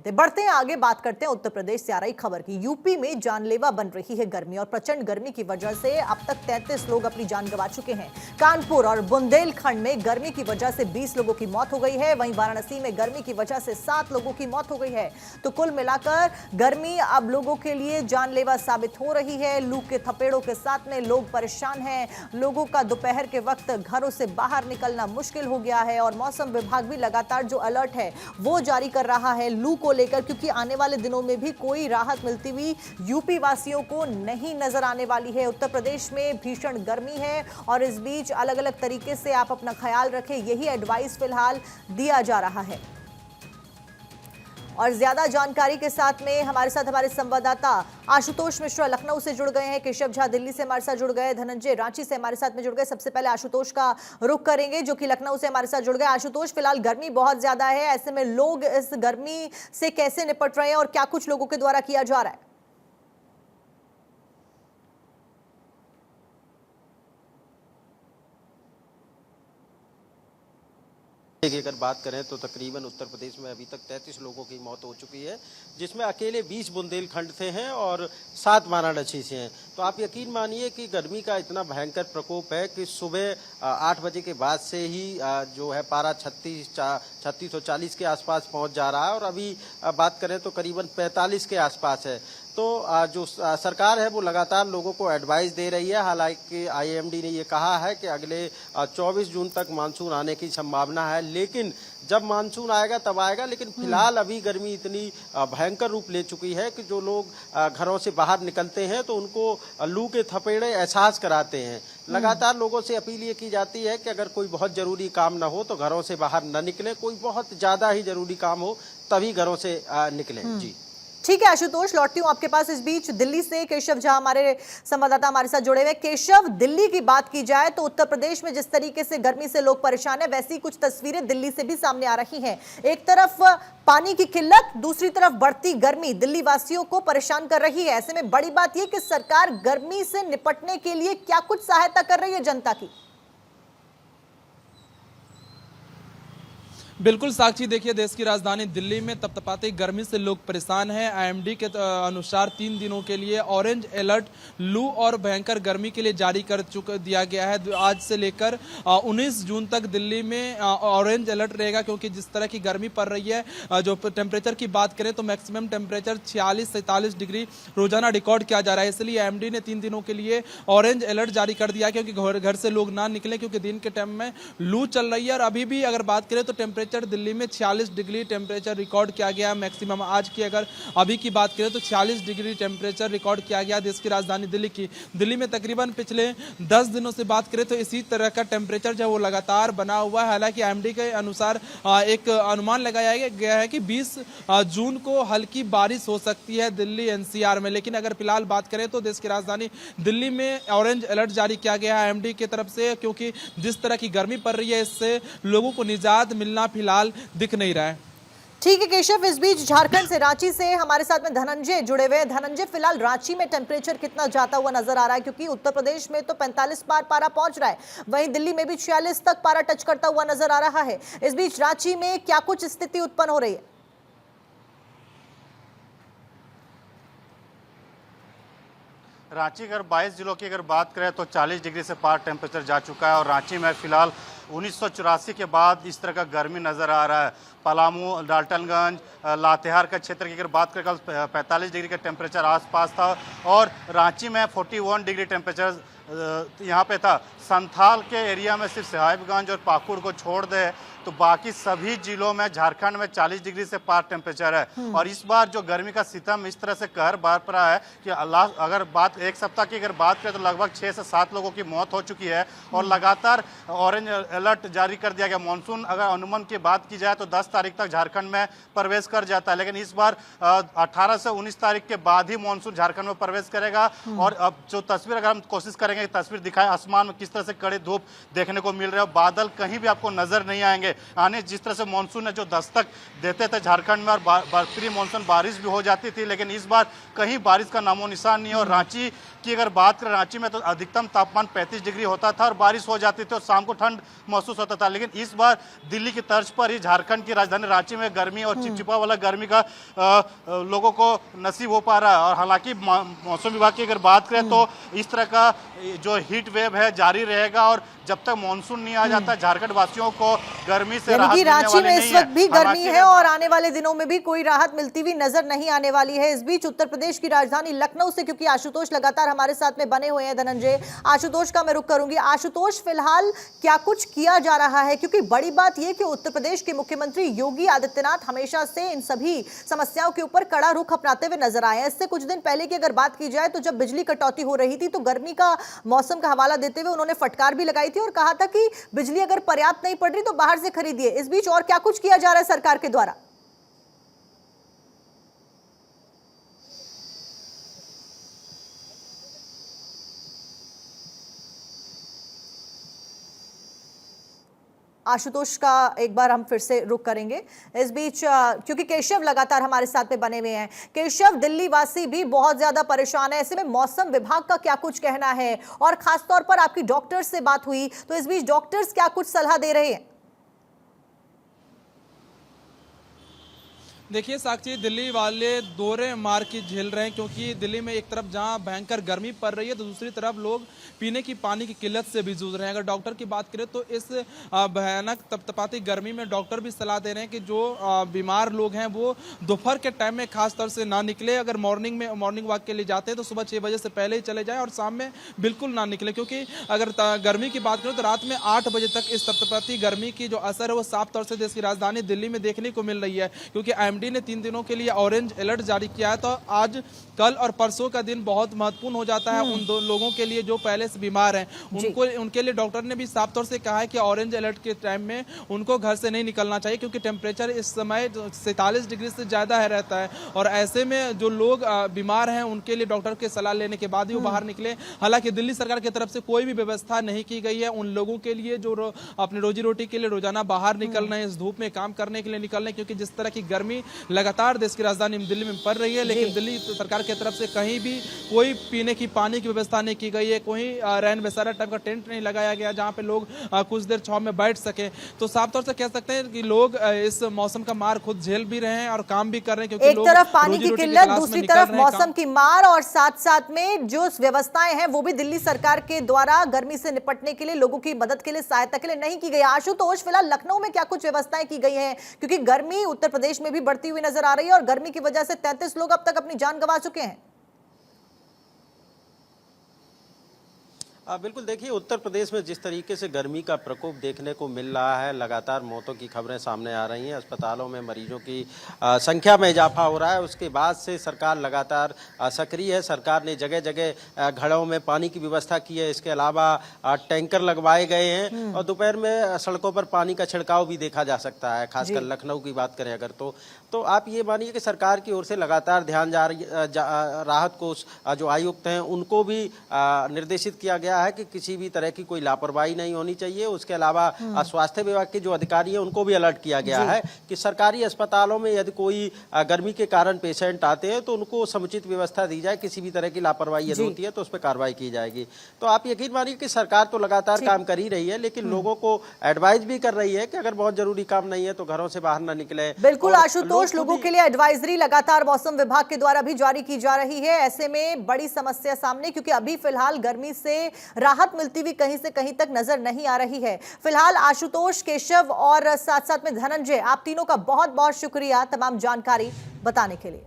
थे। बढ़ते हैं आगे, बात करते हैं उत्तर प्रदेश से आ रही खबर की। यूपी में जानलेवा बन रही है गर्मी और प्रचंड गर्मी की वजह से अब तक 33 लोग अपनी जान गंवा चुके हैं। कानपुर और बुंदेलखंड में गर्मी की वजह से 20 लोगों की मौत हो गई है। वहीं वाराणसी में गर्मी की वजह से 7 लोगों की मौत हो गई है। तो कुल मिलाकर गर्मी अब लोगों के लिए जानलेवा साबित हो रही है। लू के थपेड़ों के साथ में लोग परेशान हैं। लोगों का दोपहर के वक्त घरों से बाहर निकलना मुश्किल हो गया है और मौसम विभाग भी लगातार जो अलर्ट है वो जारी कर रहा है लू को लेकर, क्योंकि आने वाले दिनों में भी कोई राहत मिलती हुई यूपी वासियों को नहीं नजर आने वाली है। उत्तर प्रदेश में भीषण गर्मी है और इस बीच अलग अलग तरीके से आप अपना ख्याल रखें, यही एडवाइस फिलहाल दिया जा रहा है। और ज्यादा जानकारी के साथ में हमारे संवाददाता आशुतोष मिश्रा लखनऊ से जुड़ गए हैं। केशव झा दिल्ली से हमारे साथ जुड़ गए, धनंजय रांची से हमारे साथ में जुड़ गए। सबसे पहले आशुतोष का रुख करेंगे जो कि लखनऊ से हमारे साथ जुड़ गए। आशुतोष, फिलहाल गर्मी बहुत ज्यादा है, ऐसे में लोग इस गर्मी से कैसे निपट रहे हैं और क्या कुछ लोगों के द्वारा किया जा रहा है? अगर बात करें तो तकरीबन उत्तर प्रदेश में अभी तक 33 लोगों की मौत हो चुकी है, जिसमें अकेले 20 बुंदेलखंड से हैं और 7 वाराणसी से हैं। तो आप यकीन मानिए कि गर्मी का इतना भयंकर प्रकोप है कि सुबह 8 बजे के बाद से ही जो है पारा 3640 के आसपास पहुंच जा रहा है और अभी बात करें तो करीबन 45 के आसपास है। तो जो सरकार है वो लगातार लोगों को एडवाइस दे रही है। हालांकि आईएमडी ने ये कहा है कि अगले 24 जून तक मानसून आने की संभावना है, लेकिन जब मानसून आएगा तब आएगा। लेकिन फिलहाल अभी गर्मी इतनी भयंकर रूप ले चुकी है कि जो लोग घरों से बाहर निकलते हैं तो उनको लू के थपेड़े एहसास कराते हैं। लगातार लोगों से अपील ये की जाती है कि अगर कोई बहुत जरूरी काम ना हो तो घरों से बाहर न निकलें, कोई बहुत ज्यादा ही जरूरी काम हो तभी घरों से निकलें। जी ठीक है आशुतोष, लौटती हूं आपके पास। इस बीच दिल्ली से केशव झा हमारे संवाददाता हमारे साथ जुड़े हुए। केशव, दिल्ली की बात की जाए तो उत्तर प्रदेश में जिस तरीके से गर्मी से लोग परेशान हैं, वैसी कुछ तस्वीरें दिल्ली से भी सामने आ रही हैं। एक तरफ पानी की किल्लत, दूसरी तरफ बढ़ती गर्मी दिल्ली वासियों को परेशान कर रही है। ऐसे में बड़ी बात यह कि सरकार गर्मी से निपटने के लिए क्या कुछ सहायता कर रही है जनता की? बिल्कुल साक्षी, देखिए देश की राजधानी दिल्ली में तपतपाती गर्मी से लोग परेशान हैं। आईएमडी के अनुसार 3 दिनों के लिए ऑरेंज अलर्ट लू और भयंकर गर्मी के लिए जारी कर दिया गया है। आज से लेकर 19 जून तक दिल्ली में ऑरेंज अलर्ट रहेगा, क्योंकि जिस तरह की गर्मी पड़ रही है, जो टेम्परेचर की बात करें तो मैक्सिमम टेम्परेचर 46-47 डिग्री रोजाना रिकॉर्ड किया जा रहा है। इसलिए आईएमडी ने 3 दिनों के लिए ऑरेंज अलर्ट जारी कर दिया, क्योंकि घर से लोग ना निकले, क्योंकि दिन के टाइम में लू चल रही है। और अभी भी अगर बात करें तो टेम्परेचर दिल्ली में 46 डिग्री टेम्परेचर रिकॉर्ड किया गया मैक्सिमम। आज की अगर अभी की बात करें तो 46 डिग्री टेम्परेचर रिकॉर्ड किया गया देश की राजधानी दिल्ली की। दिल्ली में तकरीबन पिछले 10 दिनों से बात करें तो इसी तरह का टेम्परेचर जो वो लगातार बना हुआ है। हालांकि आईएमडी के अनुसार एक अनुमान लगाया गया है कि 20 जून को हल्की बारिश हो सकती है दिल्ली एनसीआर में। लेकिन अगर फिलहाल बात करें तो देश की राजधानी दिल्ली में ऑरेंज अलर्ट जारी किया गया है आईएमडी की तरफ से, क्योंकि जिस तरह की गर्मी पड़ रही है इससे लोगों को निजात मिलना फिलहाल दिख नहीं रहा है। ठीक है केशव, इस बीच झारखंड से रांची से हमारे साथ में धनंजय जुड़े हुए हैं। धनंजय, फिलहाल रांची में टेम्परेचर कितना जाता हुआ नजर आ रहा है? क्योंकि उत्तर प्रदेश में तो 45 पार पारा पहुंच रहा है, वहीं दिल्ली में भी 46 तक पारा टच करता हुआ नजर आ रहा है। इस बीच रांची में क्या कुछ स्थिति उत्पन्न हो रही है? रांची अगर 22 जिलों की अगर बात करें तो 40 डिग्री से पार टेम्परेचर जा चुका है और रांची में फिलहाल 1984 के बाद इस तरह का गर्मी नज़र आ रहा है। पलामू, डाल्टनगंज, लातेहार का क्षेत्र की अगर बात करें कल 45 डिग्री का टेम्परेचर आसपास था और रांची में 41 डिग्री टेम्परेचर यहाँ पे था। संथाल के एरिया में सिर्फ साहिबगंज और पाकुड़ को छोड़ दे तो बाकी सभी जिलों में झारखंड में 40 डिग्री से पार टेम्परेचर है। और इस बार जो गर्मी का सितम इस तरह से कहर बरप रहा है कि अगर बात एक सप्ताह की अगर बात करें तो लगभग 6 से 7 लोगों की मौत हो चुकी है और लगातार ऑरेंज अलर्ट जारी कर दिया गया। मानसून अगर अनुमान की बात की जाए तो 10 तारीख तक झारखंड में प्रवेश कर जाता है, लेकिन इस बार 18 से 19 तारीख के बाद ही मानसून झारखंड में प्रवेश करेगा। और अब जो तस्वीर अगर हम कोशिश करेंगे तस्वीर दिखाएं, आसमान में किस तरह से कड़े धूप देखने को मिल रहे हो, बादल कहीं भी आपको नजर नहीं आएंगे। आने जिस तरह से मानसून ने जो दस्तक देते थे झारखंड में और प्री मानसून बारिश भी हो जाती थी, लेकिन इस बार कहीं बारिश का नामो निशान नहीं है। और रांची की अगर बात करें, रांची में तो अधिकतम तापमान 35 डिग्री होता था और बारिश हो जाती थी और शाम को ठंड महसूस होता था, लेकिन इस बार दिल्ली की तर्ज पर ही झारखंड की राजधानी रांची में गर्मी और चिपचिपा वाला गर्मी का लोगों को नसीब हो पा रहा है। और हालांकि मौसम विभाग की अगर बात करें तो इस तरह का जो हीट वेव है जारी रहेगा और जब तक मानसून नहीं आ जाता झारखंड वासियों को गर्मी से राहत मिलने रांची वाली में नहीं इस वक्त भी है। गर्मी है और आने वाले दिनों में भी कोई राहत मिलती हुई नजर नहीं आने वाली है। इस बीच उत्तर प्रदेश की राजधानी लखनऊ से, क्योंकि आशुतोष लगातार हमारे साथ में बने हुए हैं, धनंजय, आशुतोष का मैं रुख करूंगी। आशुतोष, फिलहाल क्या कुछ किया जा रहा है? क्योंकि बड़ी बात यह कि उत्तर प्रदेश के मुख्यमंत्री योगी आदित्यनाथ हमेशा से इन सभी समस्याओं के ऊपर कड़ा रुख अपनाते हुए नजर आए हैं। इससे कुछ दिन पहले की अगर बात की जाए तो जब बिजली कटौती हो रही थी तो गर्मी का मौसम का हवाला देते हुए उन्होंने फटकार भी लगाई थी और कहा था कि बिजली अगर पर्याप्त नहीं पड़ रही तो बाहर से खरीदिए। इस बीच और क्या कुछ किया जा रहा है सरकार के द्वारा? आशुतोष का एक बार हम फिर से रुख करेंगे। इस बीच क्योंकि केशव लगातार हमारे साथ में बने हुए हैं। केशव, दिल्ली वासी भी बहुत ज्यादा परेशान है, ऐसे में मौसम विभाग का क्या कुछ कहना है? और खासतौर पर आपकी डॉक्टर्स से बात हुई तो इस बीच डॉक्टर्स क्या कुछ सलाह दे रहे हैं? देखिए साक्षी, दिल्ली वाले दोहरे मार की झेल रहे हैं, क्योंकि दिल्ली में एक तरफ जहां भयंकर गर्मी पड़ रही है तो दूसरी तरफ लोग पीने की पानी की किल्लत से भी जूझ रहे हैं। अगर डॉक्टर की बात करें तो इस भयानक तपतपाती गर्मी में डॉक्टर भी सलाह दे रहे हैं कि जो बीमार लोग हैं वो दोपहर के टाइम में खास तौर से ना निकले। अगर मॉर्निंग वॉक के लिए जाते हैं तो सुबह 6 बजे से पहले ही चले जाएं और शाम में बिल्कुल ना निकले, क्योंकि अगर गर्मी की बात करें तो रात में 8 बजे तक इस तपतपाती गर्मी की जो असर है वो साफ तौर से देश की राजधानी दिल्ली में देखने को मिल रही है। क्योंकि IMD ने 3 दिनों के लिए ऑरेंज अलर्ट जारी किया है, तो आज, कल और परसों का दिन बहुत महत्वपूर्ण हो जाता है उन दो लोगों के लिए जो पहले से बीमार हैं। उनके लिए डॉक्टर ने भी साफ तौर से कहा है कि ऑरेंज अलर्ट के टाइम में उनको घर से नहीं निकलना चाहिए, क्योंकि टेम्परेचर इस समय 47 डिग्री से ज्यादा है रहता है। और ऐसे में जो लोग बीमार हैं उनके लिए डॉक्टर की सलाह लेने के बाद ही वो बाहर निकले। हालांकि दिल्ली सरकार की तरफ से कोई भी व्यवस्था नहीं की गई है उन लोगों के लिए जो अपनी रोजी रोटी के लिए रोजाना बाहर निकल रहे हैं, इस धूप में काम करने के लिए निकल रहे हैं, क्योंकि जिस तरह की गर्मी लगातार देश की राजधानी दिल्ली में पड़ रही है। लेकिन दिल्ली सरकार की तरफ से कहीं भी कोई पीने की पानी की व्यवस्था नहीं की गई है, कोई रैन बसेरा टाइप का टेंट नहीं लगाया गया जहां पे लोग कुछ देर छांव में बैठ सके। तो साफ तौर से कह सकते हैं कि लोग इस मौसम का मार खुद झेल भी रहे हैं और काम भी कर रहे हैं, क्योंकि एक तरफ पानी की किल्लत, दूसरी तरफ मौसम की मार और साथ साथ में जो व्यवस्थाएं हैं वो भी दिल्ली सरकार के द्वारा गर्मी से निपटने के लिए, लोगों की मदद के लिए, सहायता के लिए नहीं की गई। आशुतोष, फिलहाल लखनऊ में क्या कुछ व्यवस्थाएं की गई हैं? क्योंकि गर्मी उत्तर प्रदेश में भी बढ़ती हुई नजर आ रही है और गर्मी की वजह से 33 लोग अब तक अपनी जान गंवा चुके हैं। बिल्कुल, देखिए उत्तर प्रदेश में जिस तरीके से गर्मी का प्रकोप देखने को मिल रहा है, लगातार मौतों की खबरें सामने आ रही हैं, अस्पतालों में मरीजों की संख्या में इजाफा हो रहा है। उसके बाद से सरकार लगातार सक्रिय है। सरकार ने जगह जगह घड़ों में पानी की व्यवस्था की है, इसके अलावा टैंकर लगवाए गए हैं और दोपहर में सड़कों पर पानी का छिड़काव भी देखा जा सकता है। खासकर लखनऊ की बात करें अगर तो आप ये मानिए कि सरकार की ओर से लगातार ध्यान राहत कोष जो आयुक्त हैं उनको भी निर्देशित किया गया है कि किसी भी तरह की कोई लापरवाही नहीं होनी चाहिए। उसके अलावा स्वास्थ्य विभाग के जो अधिकारी हैं उनको भी अलर्ट किया गया है कि सरकारी अस्पतालों में यदि कोई गर्मी के कारण पेशेंट आते हैं तो उनको समुचित व्यवस्था दी जाए, किसी भी तरह की लापरवाही यदि होती है तो उस पर कार्रवाई की जाएगी। तो आप यकीन मानिए कि सरकार तो लगातार काम कर ही रही है, लेकिन लोगों को एडवाइज भी कर रही है कि अगर बहुत जरूरी काम नहीं है तो घरों से बाहर न निकले। बिल्कुल आशुतोष, लोगों के लिए एडवाइजरी लगातार मौसम विभाग के द्वारा भी जारी की जा रही है। ऐसे में बड़ी समस्या सामने, क्योंकि अभी फिलहाल गर्मी से राहत मिलती हुई कहीं से कहीं तक नजर नहीं आ रही है। फिलहाल आशुतोष, केशव और साथ साथ में धनंजय, आप तीनों का बहुत बहुत शुक्रिया तमाम जानकारी बताने के लिए।